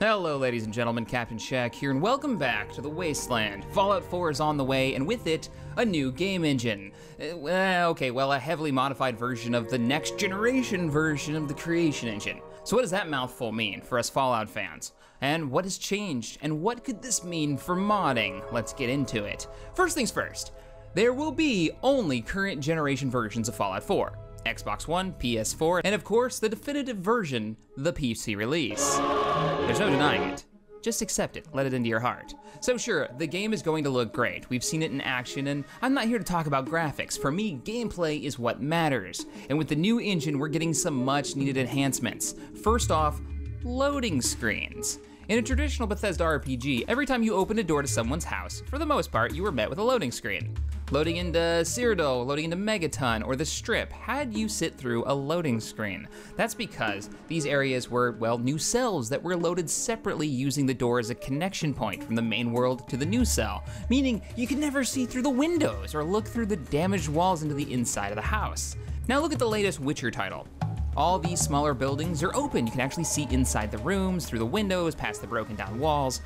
Hello ladies and gentlemen, CaptainShack here, and welcome back to the Wasteland. Fallout 4 is on the way, and with it, a new game engine. A heavily modified version of the next generation version of the creation engine. So what does that mouthful mean for us Fallout fans? And what has changed, and what could this mean for modding? Let's get into it. First things first, there will be only current generation versions of Fallout 4. Xbox One, PS4, and of course, the definitive version, the PC release. There's no denying it. Just accept it, let it into your heart. So sure, the game is going to look great. We've seen it in action, and I'm not here to talk about graphics. For me, gameplay is what matters. And with the new engine, we're getting some much needed enhancements. First off, loading screens. In a traditional Bethesda RPG, every time you opened a door to someone's house, for the most part, you were met with a loading screen. Loading into Cyrodiil, loading into Megaton, or the Strip had you sit through a loading screen. That's because these areas were, well, new cells that were loaded separately using the door as a connection point from the main world to the new cell, meaning you could never see through the windows or look through the damaged walls into the inside of the house. Now look at the latest Witcher title. All these smaller buildings are open. You can actually see inside the rooms, through the windows, past the broken down walls.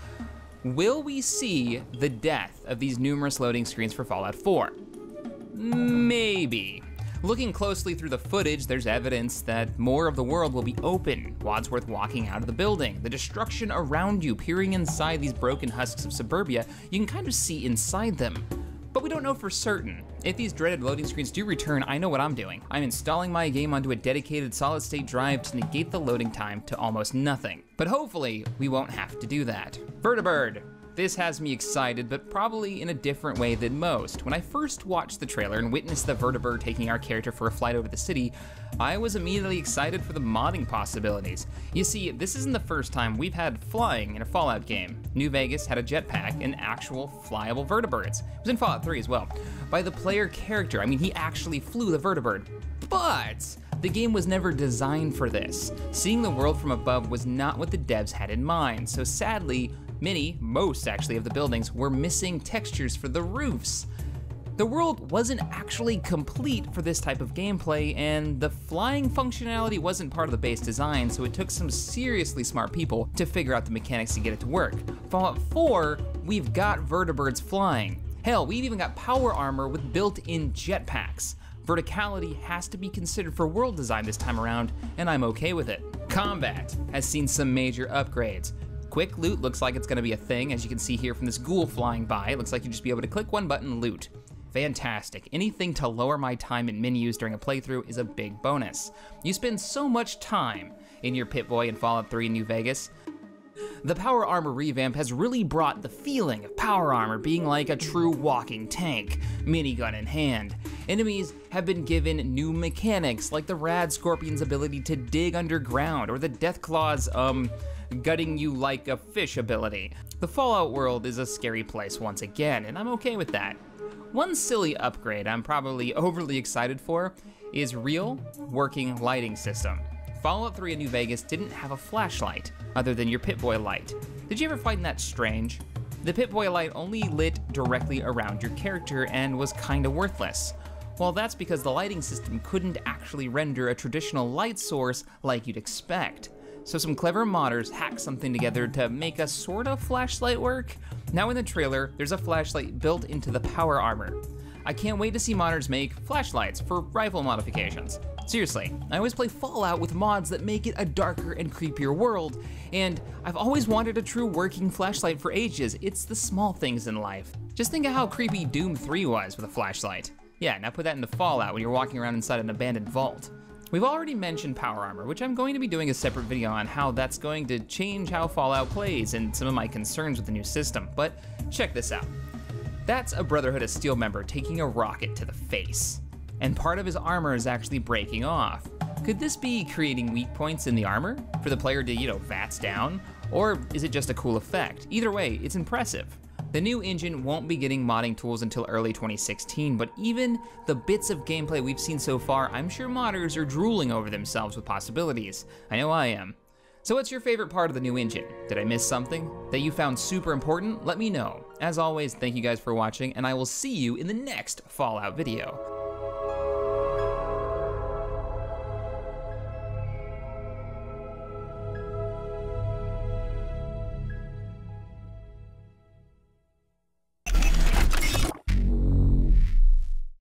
Will we see the death of these numerous loading screens for Fallout 4? Maybe. Looking closely through the footage, there's evidence that more of the world will be open. Wadsworth walking out of the building, the destruction around you, peering inside these broken husks of suburbia, you can kind of see inside them. But we don't know for certain. If these dreaded loading screens do return, I know what I'm doing. I'm installing my game onto a dedicated solid-state drive to negate the loading time to almost nothing. But hopefully, we won't have to do that. Vertibird. This has me excited, but probably in a different way than most. When I first watched the trailer and witnessed the Vertibird taking our character for a flight over the city, I was immediately excited for the modding possibilities. You see, this isn't the first time we've had flying in a Fallout game. New Vegas had a jetpack and actual flyable Vertibirds. It was in Fallout 3 as well. By the player character, I mean he actually flew the Vertibird. But the game was never designed for this. Seeing the world from above was not what the devs had in mind, so sadly, most actually, of the buildings were missing textures for the roofs. The world wasn't actually complete for this type of gameplay, and the flying functionality wasn't part of the base design, so it took some seriously smart people to figure out the mechanics to get it to work. Fallout 4, we've got Vertibirds flying. Hell, we've even got power armor with built-in jetpacks. Verticality has to be considered for world design this time around, and I'm okay with it. Combat has seen some major upgrades. Quick loot looks like it's gonna be a thing, as you can see here from this ghoul flying by. It looks like you just be able to click one button and loot. Fantastic. Anything to lower my time in menus during a playthrough is a big bonus. You spend so much time in your Pip-Boy in Fallout 3 in New Vegas. The power armor revamp has really brought the feeling of power armor being like a true walking tank, minigun in hand. Enemies have been given new mechanics like the Rad Scorpion's ability to dig underground or the Deathclaw's, gutting you like a fish ability. The Fallout world is a scary place once again, and I'm okay with that. One silly upgrade I'm probably overly excited for is real working lighting system. Fallout 3 in New Vegas didn't have a flashlight other than your Pip-Boy light. Did you ever find that strange? The Pip-Boy light only lit directly around your character and was kinda worthless. Well, that's because the lighting system couldn't actually render a traditional light source like you'd expect. So some clever modders hacked something together to make a sort of flashlight work. Now in the trailer, there's a flashlight built into the power armor. I can't wait to see modders make flashlights for rifle modifications. Seriously, I always play Fallout with mods that make it a darker and creepier world, and I've always wanted a true working flashlight for ages. It's the small things in life. Just think of how creepy Doom 3 was with a flashlight. Yeah, now put that into Fallout when you're walking around inside an abandoned vault. We've already mentioned power armor, which I'm going to be doing a separate video on how that's going to change how Fallout plays and some of my concerns with the new system, but check this out. That's a Brotherhood of Steel member taking a rocket to the face, and part of his armor is actually breaking off. Could this be creating weak points in the armor for the player to, VATS down? Or is it just a cool effect? Either way, it's impressive. The new engine won't be getting modding tools until early 2016, but even the bits of gameplay we've seen so far, I'm sure modders are drooling over themselves with possibilities. I know I am. So what's your favorite part of the new engine? Did I miss something that you found super important? Let me know. As always, thank you guys for watching, and I will see you in the next Fallout video.